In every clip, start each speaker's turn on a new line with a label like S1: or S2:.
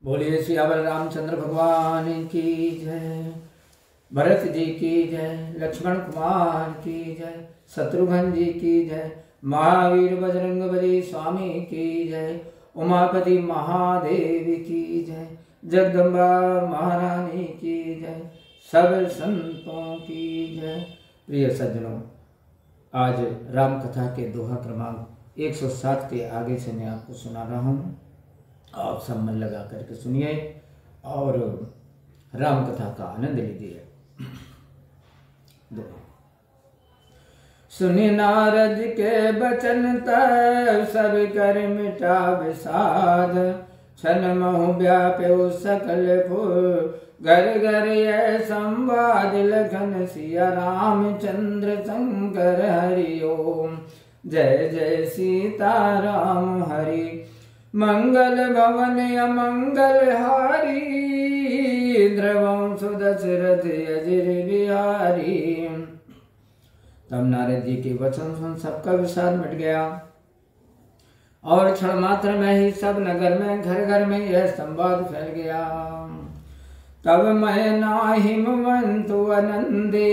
S1: बोलिए सियावर रामचंद्र भगवान की जय। भरत जी की जय। लक्ष्मण कुमार की जय। शत्रुघ्न जी की जय। महावीर बजरंगबली स्वामी की जय। उमापति महादेव की जय। जगदम्बा महारानी की जय। सब संतों की जय। प्रिय सज्जनों, आज राम कथा के दोहा क्रमांक 107 के आगे से मैं आपको सुना रहा हूँ। आप सब मन लगा करके सुनिए और राम कथा का आनंद लीजिए। सुनि नारद के बचन तब सब कर मिटा विषाद। छन महु व्याप्यो सकल फुर घर घर यह संवाद। लखन सिया रामचंद्र शंकर हरि ओम। जय जय सीता राम हरि। मंगल भवन अमंगल हारी। द्रवं सुदशरथ अजिर बिहारी। तब नारद जी के वचन सुन सबका विषाद मिट गया और क्षण मात्र में ही सब नगर में घर घर में यह संवाद फैल गया। तब मैं नाहिमवंतु आनंदे।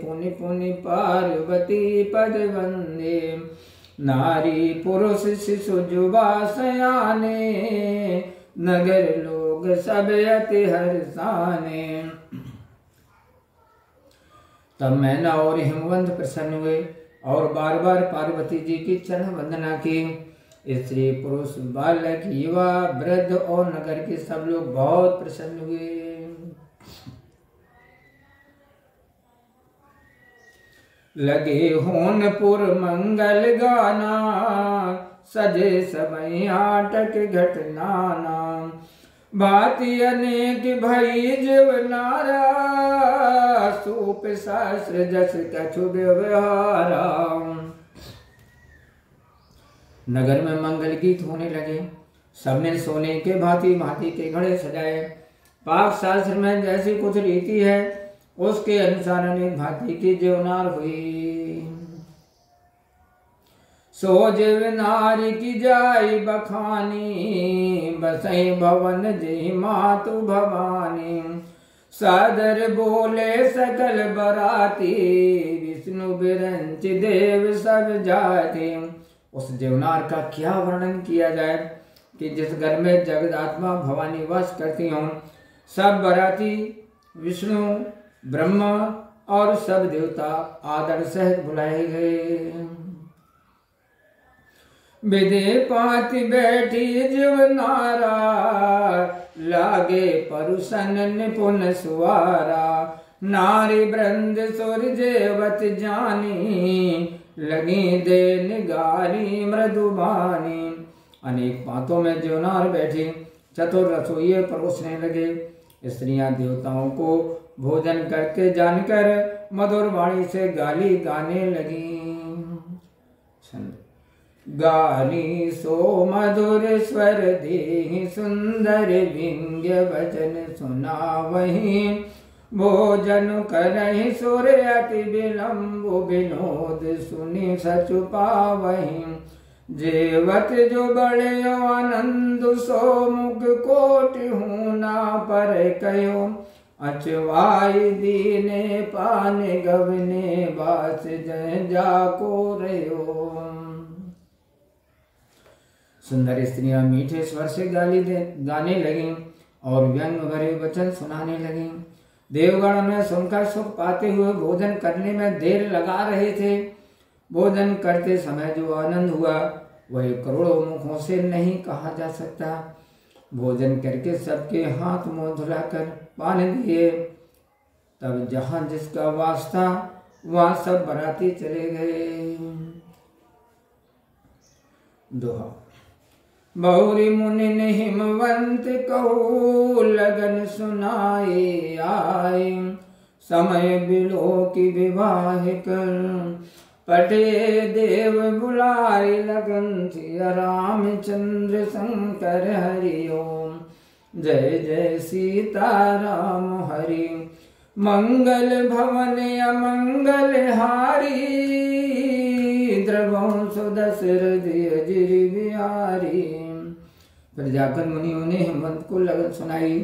S1: पुनि पुनि पार्वती पद वंदे। नारी पुरुष शिशु जुबा सयाने। नगर लोग सब अति हर्षाने। तब मैना और हिमवंत प्रसन्न हुए और बार बार पार्वती जी की चरण वंदना की। स्त्री पुरुष बालक युवा वृद्ध और नगर के सब लोग बहुत प्रसन्न हुए। लगे होनपुर मंगल गाना। सजे समय आटक घटनाना। भांति अनेक भई जीवनारा। सूप शास्त्र जस कछु व्यवहारा। नगर में मंगल गीत होने लगे। सबने सोने के भांति भांति के घड़े सजाए। पाक शास्त्र में जैसी कुछ रीति है उसके अनुसार अनेक भांति की जीवनार हुई। सो जीवनार की जाई बखानी। बसई भवन जी मातु भवानी। सादर बोले सकल बराती। विष्णु बिरंच देव सब जाति। उस जीवनार का क्या वर्णन किया जाए कि जिस घर में जगदात्मा भवानी वास करती हों। सब बराती विष्णु ब्रह्मा और सब देवता आदर सहित बुलाए गए। विधि पाति बैठी जीवनारा। लागे परुषन निपुण सुवारा। नारी वृंद सूर्यवत जानी। लगी दे निगारी मृदुबानी। अनेक पातों में जीवनार बैठे चतुर रसोइये परोसने लगे। स्त्रियां देवताओं को भोजन करते जानकर मधुर वाणी से गाली गाने लगी। गाली सो मधुर स्वर दे। सुंदर व्यंग्य वचन सुना वही। भोजन करहि सुर अति विलंब। विनोद सुनि सचु पावहि। जेवत जो बड़े आनंद सो मुख कोटि हूँ ना पर कयो। अचवाई दीने पाने गवने। बास जय जाको रयो। सुंदर स्त्रियां मीठे स्वर से गाने लगी और व्यंग भरे वचन सुनाने लगी। देवगण में सुनकर सुख पाते हुए भोजन करने में देर लगा रहे थे। भोजन करते समय जो आनंद हुआ वह करोड़ों मुखों से नहीं कहा जा सकता। भोजन करके सबके हाथ मुंह धुलाकर पानी दिए। तब जहां जिसका वास्ता वहां सब बराती चले गए। दोहा। बहुरी मुनि हिमवंत कहू। लगन सुनाए आए। समय बिलो की विवाह कर। पटे देव बुलाए। लगन सिया रामचंद्र शंकर हरि ओम। जय जय सीता राम हरि। मंगल भवन अमंगल हारी। द्रवं सुदशरथ अजिर बिहारी। फिर जाकर मुनियों ने हिमवंत को लगन सुनाई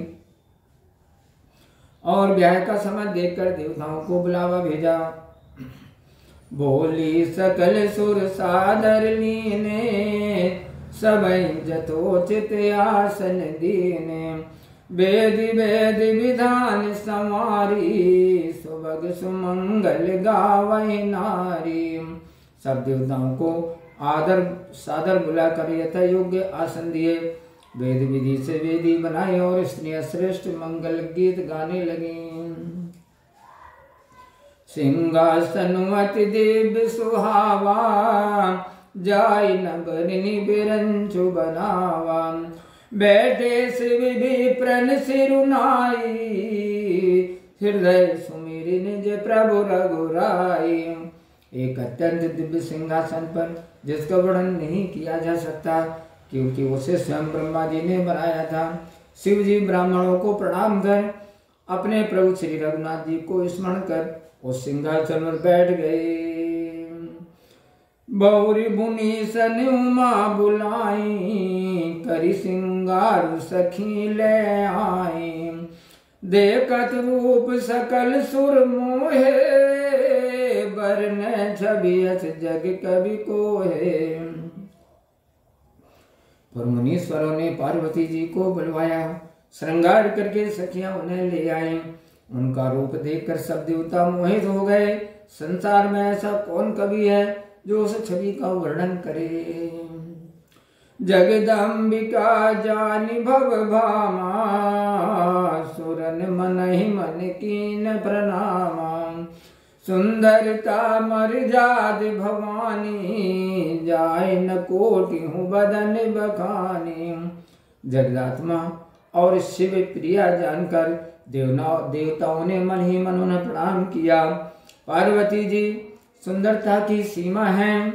S1: और ब्याह का समय देखकर देवताओं को बुलावा भेजा। बोली सकल सुर सादर लीने, सबई जथोचित आसन दीने। वेद वेद विधान संवारी, सुभग सुमंगल गावै नारी। सब देवताओं को आदर सादर बुलाकर यथा योग्य आसन दिए। वेद विधि से वेदी बनाए और स्त्रियां श्रेष्ठ मंगल गीत गाने लगी। सिंहासन अति दिव्य सुहावा, जाय न बरनी बिरंचु बनावा। बैठे शिव विप्रन सिरुनाई, हृदय सुमिरि निज प्रभु रघुराई। एक अत्यंत दिव्य सिंहासन पर जिसका वर्णन नहीं किया जा सकता, क्योंकि उसे स्वयं ब्रह्मा जी ने बनाया था। शिव जी ब्राह्मणों को प्रणाम कर अपने प्रभु श्री रघुनाथ जी को स्मरण कर उस सिंहासन पर बैठ गए। बहुरी बुनी सन उमा बुलाई, करी सिंगार सखी ले आई। देखत रूप सकल सुर मोहे, बरन छवि अस जग कवि कोहे। और मुनीश्वरों ने पार्वती जी को बुलवाया। श्रृंगार करके सखियां उन्हें ले आई। उनका रूप देखकर सब देवता मोहित हो गए। संसार में ऐसा कौन कवि है जो उस छवि का वर्णन करे। जगदम्बिका जानि भव भामा, सुरन मन ही मन कीन प्रणामा। सुंदरता मर्याद भवानी, जाय न कोटि हूँ बदन बखानी। जगदात्मा और शिव प्रिया जानकर देवताओं ने मन ही मन उन्हें प्रणाम किया। पार्वती जी सुंदरता की सीमा है।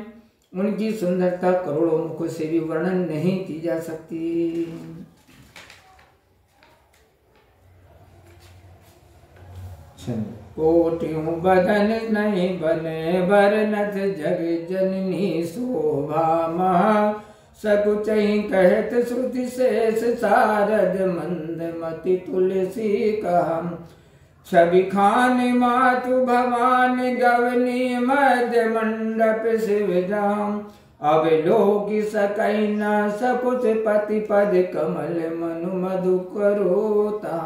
S1: उनकी सुंदरता करोड़ों मुखों से भी वर्णन नहीं की जा सकती। कोटियों बदन नहीं बने, बरनत जग जननी शोभा महा। सकुचहि कहत श्रुति शेष सारद, मंदमति तुलसी कहा। छवि खान मातु भवानी, गवनी मध्य मंडप शिव धाम। अब लोग सकई न सकुच, पति पद कमल मनु मधु करोता।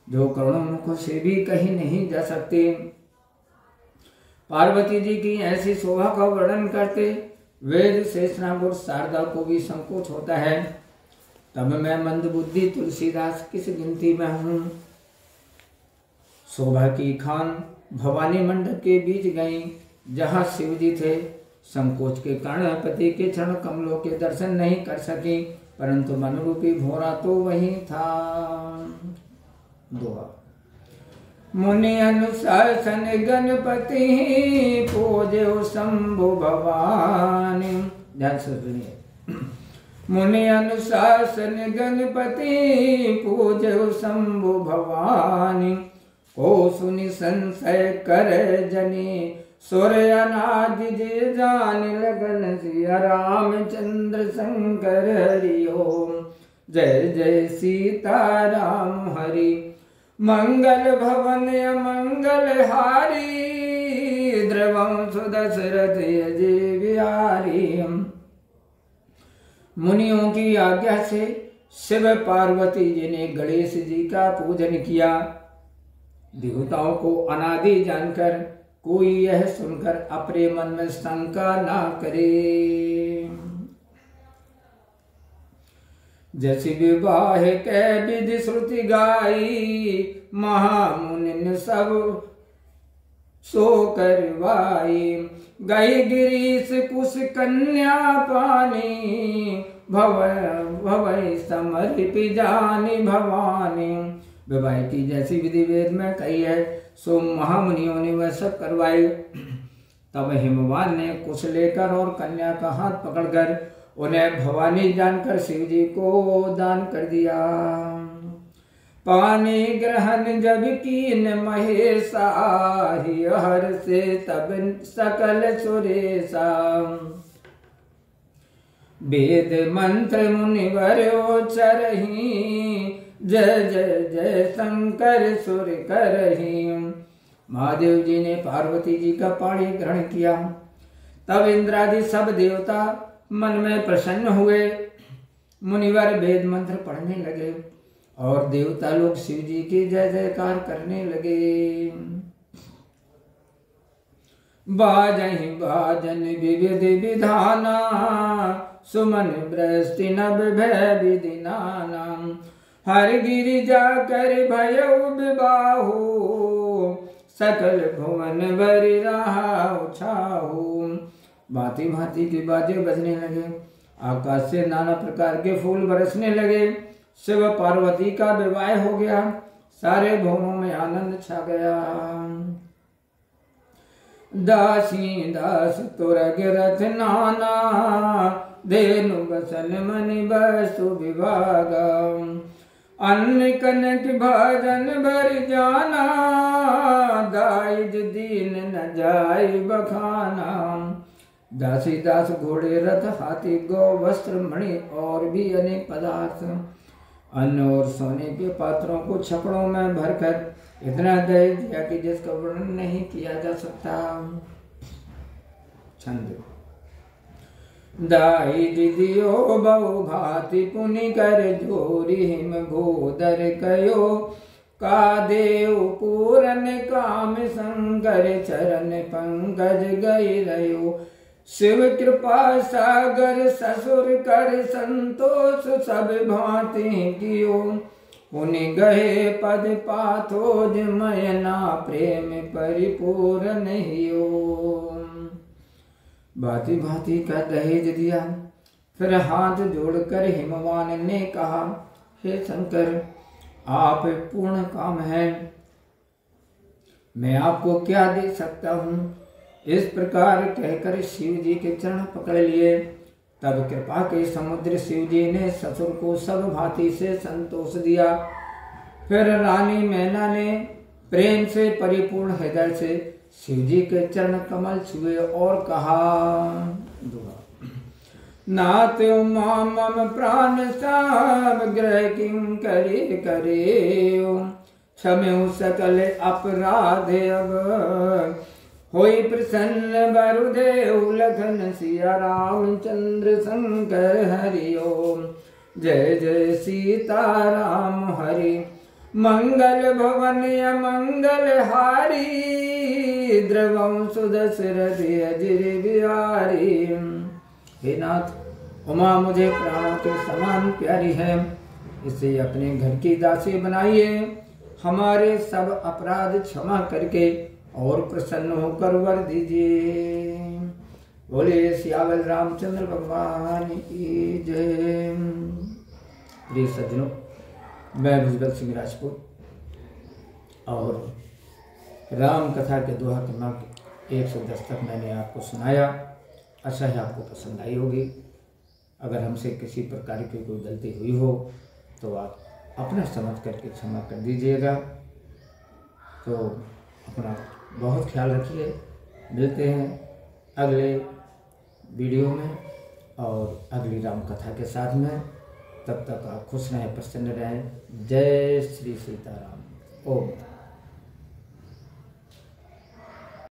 S1: जो करोड़ों मुखों से भी कहीं नहीं जा सकते। पार्वती जी की ऐसी शोभा का वर्णन करते वेद शेषनाग और शारदा को भी संकोच होता है। तब मैं मंदबुद्धि तुलसीदास किस गिनती में हूँ। शोभा की खान भवानी मंडप के बीच गई, जहाँ शिव जी थे। संकोच के कारण पति के चरण कमलों के दर्शन नहीं कर सकी, परंतु मनरूपी भोरा तो वही था। दुआ। मुनि अनुशासन गणपति, पूज्यो शंभु भवानी। ध्यान से सुनिए। मुनि अनुशासन गणपति, पूज्यो शंभु भवानी। को सुनि संशय कर जनी, सूर्य अनादि जे जान लगन। सिया रामचंद्र शंकर हरि ओम। जय जय सीता राम हरि। मंगल भवन मंगल हारी, द्रवं सुदशरथ अजय बिहारी। मुनियों की आज्ञा से शिव पार्वती जी ने गणेश जी का पूजन किया। देवताओं को अनादि जानकर कोई यह सुनकर अपने मन में शंका ना करे। जैसी विवाह के विधि श्रुति गाई, महामुनि सब सो करवाई। गई गिरीश कुश कन्या पानी, भवै समर्पि जानी भवानी। विवाह की जैसी विधि वेद में कही है, सो महामुनियों ने वह सब करवाई। तब हिमवान ने कुश लेकर और कन्या का हाथ पकड़कर उन्हें भवानी जानकर शिव जी को दान कर दिया। पानी ग्रहण जब कीन महेशा, हर से तब सकल सुरेशा। वेद मंत्र मुनिवर उच्चरहि, जय जय जय शंकर सुर करहि। महादेव जी ने पार्वती जी का पाणी ग्रहण किया। तब इंद्रादि सब देवता मन में प्रसन्न हुए। मुनिवर वेद मंत्र पढ़ने लगे और देवता लोग शिव जी की जय जयकार करने लगे। बाजहि बाजन विविध विधाना, सुमन वृष्टि नभ भय विधि नाना। हर गिरिजा कर भयउ विबाहु, सकल भुवन भरि रहाउ छाहु। भांति भांति के बाजे बजने लगे, आकाश से नाना प्रकार के फूल बरसने लगे। शिव पार्वती का विवाह हो गया, सारे भुवनों में आनंद छा गया। दासी दास तुरग रथ नाना, धेनु बसन मनि बसु विभागा। अन्न कनक भजन भर जाना, दाइज दीन न जाय बखाना। दासी दास घोड़े रथ हाथी गौ वस्त्र मणि और भी अनेक पदार्थ, अन्न और सोने के पात्रों को छकड़ों में भरकर इतना दहेज दिया कि जिसका वर्णन नहीं किया जा सकता। छंद। दाइज दियो बहु भांति पुनि कर जोरी, हिम भूधर कयो का देव पूरन काम। शंकर चरण पंकज गई रयो, शिव कृपा सागर ससुर कर संतोष सब भांति कियो। पुनि गए पद पाथोज मयना, प्रेम परिपूर्ण हियो। भांति भांति का दहेज दिया। फिर हाथ जोड़कर हिमवान ने कहा, हे शंकर आप पूर्ण काम है, मैं आपको क्या दे सकता हूँ। इस प्रकार कहकर शिव जी के चरण पकड़ लिए। तब कृपा के समुद्र शिव जी ने ससुर को सब भांति से संतोष दिया। फिर रानी मैना ने प्रेम से परिपूर्ण हृदय से शिव जी के चरण कमल छुए और कहा, नाथ उमा मम प्राण साम ग्रह किं करे करे। क्षम्यु सकल अपराध अब, होई प्रसन्न वरुदेव लखन सिया रामचंद्र शंकर हरि ओम। जय जय सीताराम हरि, मंगल भवन मंगल हारी। द्रवं सुदशरथ अजिर बिहारी। हे नाथ उमा मुझे प्राणों के समान प्यारी है, इसे अपने घर की दासी बनाइए। हमारे सब अपराध क्षमा करके और प्रसन्न होकर वर दीजिए। बोले सियावल रामचंद्र भगवान की जय। प्रिय सज्जनों, मैं भुजबल सिंह राजपूत और राम कथा के दोहा क्रमांक 110 तक मैंने आपको सुनाया। आशा है आपको पसंद आई होगी। अगर हमसे किसी प्रकार की कोई गलती हुई हो तो आप अपना समझ करके क्षमा कर दीजिएगा। तो अपना बहुत ख्याल रखिए। मिलते हैं अगले वीडियो में और अगली राम कथा के साथ में। तब तक आप खुश रहें, प्रसन्न रहें। जय श्री सीताराम। ओम।